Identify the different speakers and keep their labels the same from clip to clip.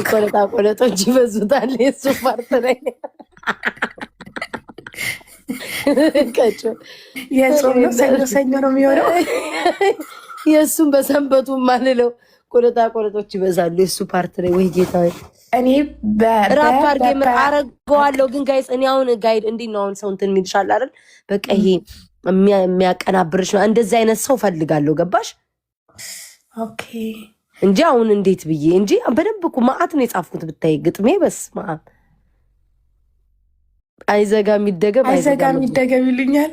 Speaker 1: ቆለጣ ቆለጦች ይበዙታል የሱ ፓርት ላይ ቀጮ
Speaker 2: የጾም ነው። ሰኞ ሰኞ ነው የሚሆነው።
Speaker 1: የእሱም በሰንበቱ ማልለው ቆለጣ ቆለጦች ይበዛሉ የሱ ፓርት ላይ። ወይ ጌታ
Speaker 2: እኔ
Speaker 1: ራፕ አድርጌ አረገዋለሁ። ግን ጋይስ እኔ አሁን ጋይድ እንዲህ ነው። አሁን ሰው እንትን የሚልሻል አይደል? በቃ ይሄ የሚያቀናብርሽ ነው። እንደዚህ አይነት ሰው ፈልጋለሁ። ገባሽ?
Speaker 2: ኦኬ
Speaker 1: እንጂ አሁን እንዴት ብዬ እንጂ በደንብ እኮ ማአት ነው የጻፍኩት። ብታይ ግጥሜ በስመ አብ አይዘጋም ይደገም ይሉኛል።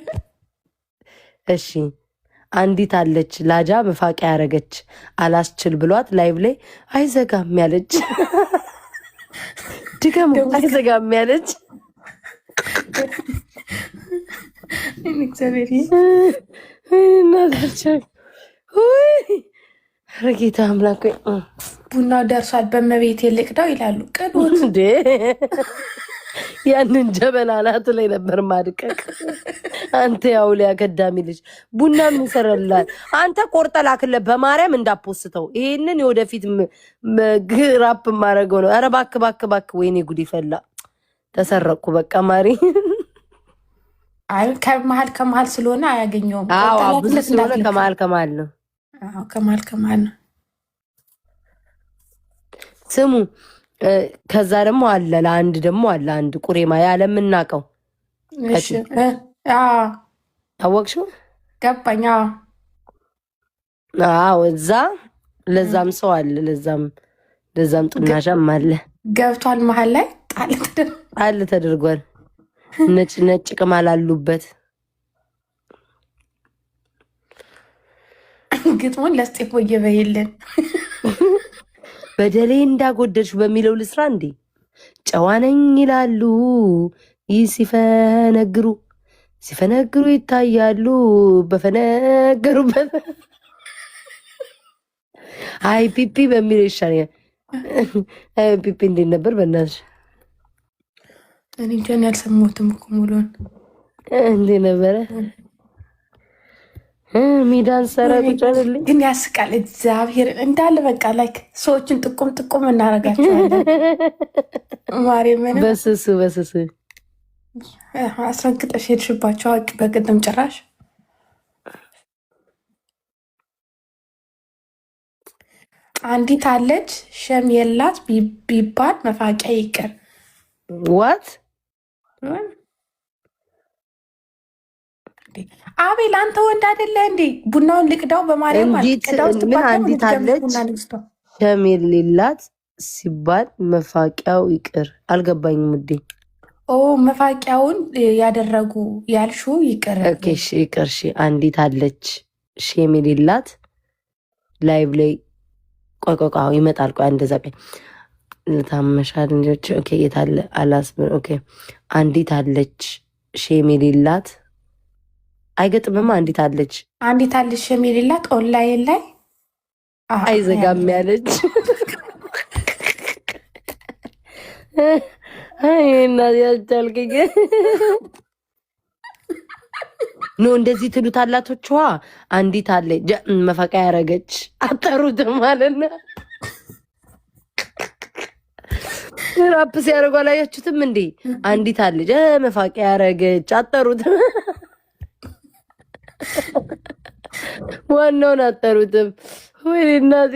Speaker 1: እሺ አንዲት አለች ላጃ መፋቂያ ያረገች አላስችል ብሏት ላይቭ ላይ አይዘጋም ያለች ድገም አይዘጋም ያለች ረጌታ አምላክ
Speaker 2: ቡና ደርሷል በመቤት የልቅዳው ይላሉ። ቅዱት
Speaker 1: እንዴ ያንን ጀበና ናቱ ላይ ነበር ማድቀቅ። አንተ ያው ላይ አከዳሚ ልጅ ቡና ምን ይሰራላል? አንተ ቆርጠ ላክለ በማርያም እንዳፖስተው ይሄንን የወደፊት ራፕ ማረገው ነው። ኧረ ባክ ወይኔ ጉድ ይፈላ። ተሰረቅኩ በቃ ማሪ።
Speaker 2: አይ ከመሃል ስለሆነ አያገኘውም።
Speaker 1: አዎ ብዙ ስለሆነ ከመሃል ነው።
Speaker 2: አዎ ከመሃል ነው።
Speaker 1: ስሙ ከዛ ደግሞ አለ ለአንድ ደግሞ አለ አንድ ቁሬማ ያለምናቀው
Speaker 2: እሺ
Speaker 1: አወቅሽው?
Speaker 2: ገባኝ።
Speaker 1: አዎ እዛ ለዛም ሰው አለ ለዛም ጥናሻም አለ
Speaker 2: ገብቷል። መሃል ላይ
Speaker 1: ጣል ተደርጓል። ነጭ ቅማል አሉበት።
Speaker 2: ግጥሙን ለስጤፎ እየበይልን
Speaker 1: በደሌ እንዳጎደልሽ በሚለው ልስራ እንዴ? ጨዋነኝ ይላሉ ይህ ሲፈነግሩ ይታያሉ በፈነገሩበት። አይ ፒፒ በሚለው ይሻለኛል። ፒፒ እንዴት ነበር በእናትሽ?
Speaker 2: እኔ እንጃን ያልሰማሁትም እኮ ሙሉን
Speaker 1: እንዴት ነበረ? ሚዳን ሰረቁጨልኝ
Speaker 2: ግን ያስቃል። እግዚአብሔር እንዳለ በቃ ላይክ ሰዎችን ጥቁም እናረጋቸዋለን። ማርያምን
Speaker 1: በስሱ
Speaker 2: አስረግጠሽ ሄድሽባቸው አቂ በቅድም ጭራሽ አንዲት አለች ሸም የላት ቢባል መፋቂያ ይቅር።
Speaker 1: ዋት
Speaker 2: አቤል አንተ ወንድ አይደለ እንዴ? ቡናውን ልቅዳው በማርያም
Speaker 1: ምን አንዲት አለች ሸም የሌላት ሲባል መፋቂያው ይቅር። አልገባኝም ውዴ።
Speaker 2: መፋቂያውን ያደረጉ ያልሹ ይቅር።
Speaker 1: እሺ ይቅር። እሺ አንዲት አለች ሸም የሌላት ላይቭ ላይ ቆቆቃው ይመጣል። ቆይ እንደዛ ቆይ ለታመሻል ልጆች ኦኬ የታለ አላስብ ኦኬ አንዲት አለች ሸም የሌላት አይገጥምም። አንዲት አለች
Speaker 2: ሸም የሌላት ኦንላይን ላይ
Speaker 1: አይዘጋም ያለች እና ያልቻልከኝ ኖ እንደዚህ ትሉታላቶች። አንዲት አለች መፋቂያ ያረገች አጠሩትም ማለት ነው። ራፕ ሲያደርጉ አላያችሁትም እንዴ? አንዲት አለች መፋቂያ ያረገች አጠሩትም። ዋናውን አጠሩትም። ወይ እናቴ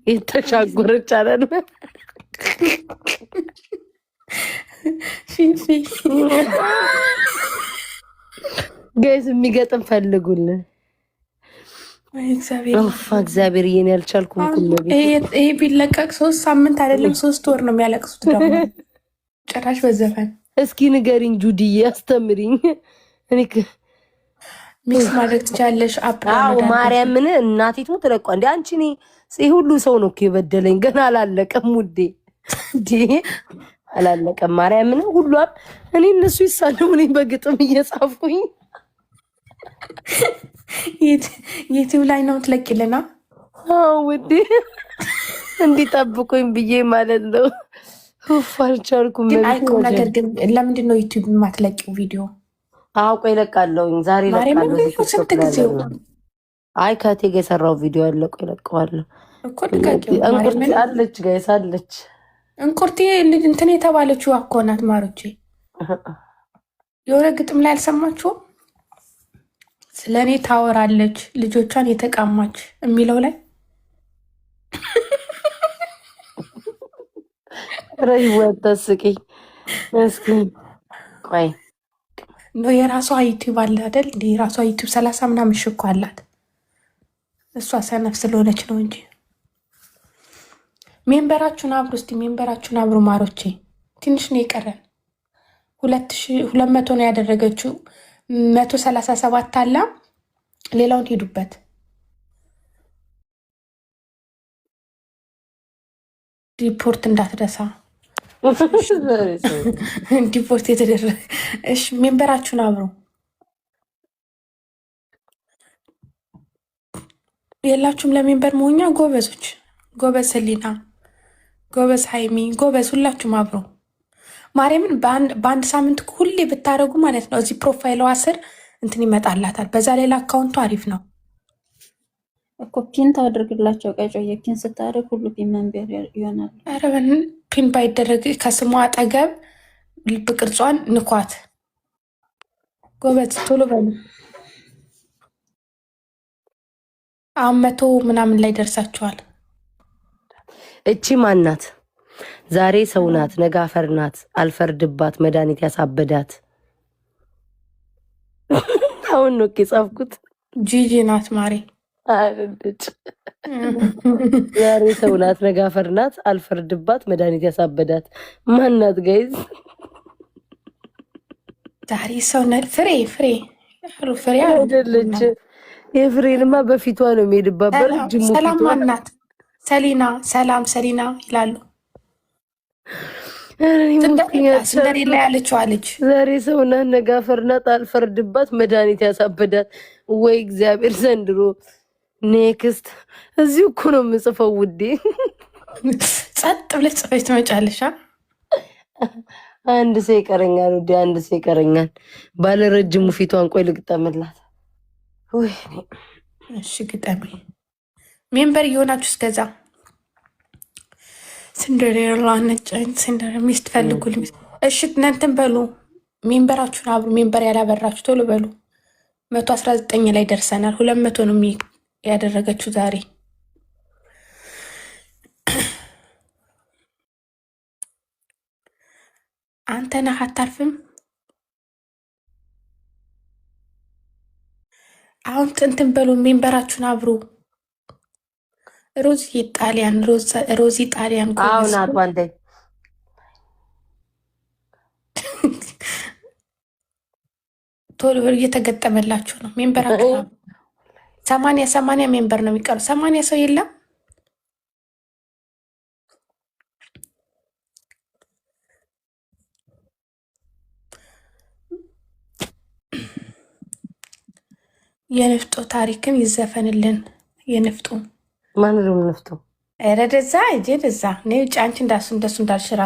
Speaker 1: የተሻጎረች አለን። ጋይስ የሚገጥም ፈልጉልን። እግዚአብሔር ይሄን ያልቻልኩም
Speaker 2: ይሄ ቢለቀቅ 3 ሳምንት አይደለም 3 ወር ነው የሚያለቅሱት። ደግሞ ጭራሽ በዘፈን
Speaker 1: እስኪ ንገሪኝ ጁዲዬ አስተምሪኝ። እኔ
Speaker 2: ሚክስ ማድረግ ትችላለሽ።
Speaker 1: አዎ ማርያምን እናቴቱ ተለቋ እንዴ አንቺ እኔ ሁሉ ሰው ነው እኮ የበደለኝ። ገና አላለቀም ውዴ እንዴ አላለቀም። ማርያምን ሁሉም እኔ እነሱ ይሳለው እኔ በግጥም እየጻፍኩኝ
Speaker 2: ዩቲዩብ ላይ ነው ትለቂልና
Speaker 1: ውዴ እንዲጠብቁኝ ብዬ ማለት ነው። አልቻልኩም።
Speaker 2: ግን አይቁም ነገር ግን ለምንድን ነው ዩቲዩብ የማትለቂው ቪዲዮ?
Speaker 1: አውቆ ይለቃለሁኝ ዛሬ
Speaker 2: ማርያምን
Speaker 1: ይለቃለሁ።
Speaker 2: ስንት ጊዜው
Speaker 1: አይ ከቴ ጋር የሰራው ቪዲዮ አለቆ ይለቀዋለሁ
Speaker 2: እኮ ልቀቂው።
Speaker 1: እንቁርቲ አለች ጋይስ አለች።
Speaker 2: እንቁርቲ እንትን የተባለችው እኮ ናት ማሮቼ። የሆነ ግጥም ላይ አልሰማችሁም? ስለ እኔ ታወራለች ልጆቿን የተቃማች የሚለው ላይ
Speaker 1: ረይ ወጣስቂኝ እስኪ ቆይ
Speaker 2: ነው የራሷ ዩቲዩብ አለ አይደል? እንደ የራሷ ዩቲዩብ 30 ምናምን ሺህ እኮ አላት። እሷ ሰነፍ ስለሆነች ነው እንጂ ሜምበራችሁን አብሩ እስቲ ሜምበራችሁን አብሩ ማሮቼ። ትንሽ ነው የቀረን። 200 ነው ያደረገችው። 137 አላ ሌላውን ሄዱበት። ሪፖርት እንዳትረሳ። ዲፖርት የተደረገ እሺ፣ ሜምበራችሁን አብሩ። የላችሁም ለሜምበር መሆኛ ጎበዞች፣ ጎበዝ ህሊና፣ ጎበዝ ሃይሚ፣ ጎበዝ ሁላችሁም አብሩ። ማርያምን በአንድ ሳምንት ሁሌ ብታደረጉ ማለት ነው እዚህ ፕሮፋይሏ ስር እንትን ይመጣላታል። በዛ ሌላ አካውንቱ አሪፍ ነው
Speaker 3: እኮ ፒን ታደርግላቸው። ቀጮየ ፒን ስታደርግ ሁሉ ፒን መንበር ይሆናል።
Speaker 2: ኧረ ፒን ባይደረግ ከስሟ አጠገብ ልብ ቅርጿን ንኳት። ጎበዝ ቶሎ በሉ። አሁን 100 ምናምን ላይ ደርሳችኋል።
Speaker 1: እቺ ማናት? ዛሬ ሰው ናት፣ ነገ አፈር ናት። አልፈርድባት መድኃኒት ያሳበዳት። አሁን ነው የጻፍኩት።
Speaker 2: ጂጂ ናት ማሬ።
Speaker 1: ዛሬ ሰው ናት፣ ነገ አፈር ናት። አልፈርድባት መድኃኒት ያሳበዳት። ማናት ጋይዝ?
Speaker 2: ዛሬ ሰው ናት። ፍሬ ፍሬ
Speaker 1: አይደለች። የፍሬንማ በፊቷ ነው የሚሄድባት። በረጅሙ
Speaker 2: ሰላም ማናት? ሰሊና ሰላም ሰሊና ይላሉ። ስንደሬላ ያለችው አለች።
Speaker 1: ዛሬ ሰው ናት፣ ነገ አፈር ናት። አልፈርድባት መድኃኒት ያሳበዳት። ወይ እግዚአብሔር ዘንድሮ ኔክስት እዚሁ እኮ ነው የምጽፈው ውዴ።
Speaker 2: ጸጥ ብለሽ ጽፈሽ ትመጫለሽ።
Speaker 1: አንድ ሰው ይቀረኛል ውዴ፣ አንድ ሰው ይቀረኛል። ባለረጅሙ ፊቷን ቆይ ልግጠምላት።
Speaker 2: እሺ ግጠሚ። ሜምበር እየሆናችሁ እስከዛ ሲንደሬላ ነጭ ሲንደሬላ ሚስት ፈልጉል። እሺ እናንተን በሉ ሜምበራችሁን አብሩ። ሜምበር ያላበራችሁ ቶሎ በሉ። 119 ላይ ደርሰናል። 200 ነው ያደረገችው ዛሬ። አንተ ነህ አታርፍም። አሁን እንትን በሉ ሜምበራችሁን አብሩ። ሮዚ ጣሊያን ሮዚ ጣሊያን
Speaker 1: አሁን አጥዋንዴ
Speaker 2: ቶሎ እየተገጠመላችሁ ነው። ሜምበራችሁ 80 ሜምበር ነው የሚቀሩ። 80 ሰው የለም። የንፍጦ ታሪክን ይዘፈንልን። የንፍጡ
Speaker 1: ማን ነው ንፍጡ?
Speaker 2: ረደዛ እጄ ደዛ ነው ጫንቺ እንደሱ እንዳልሽራ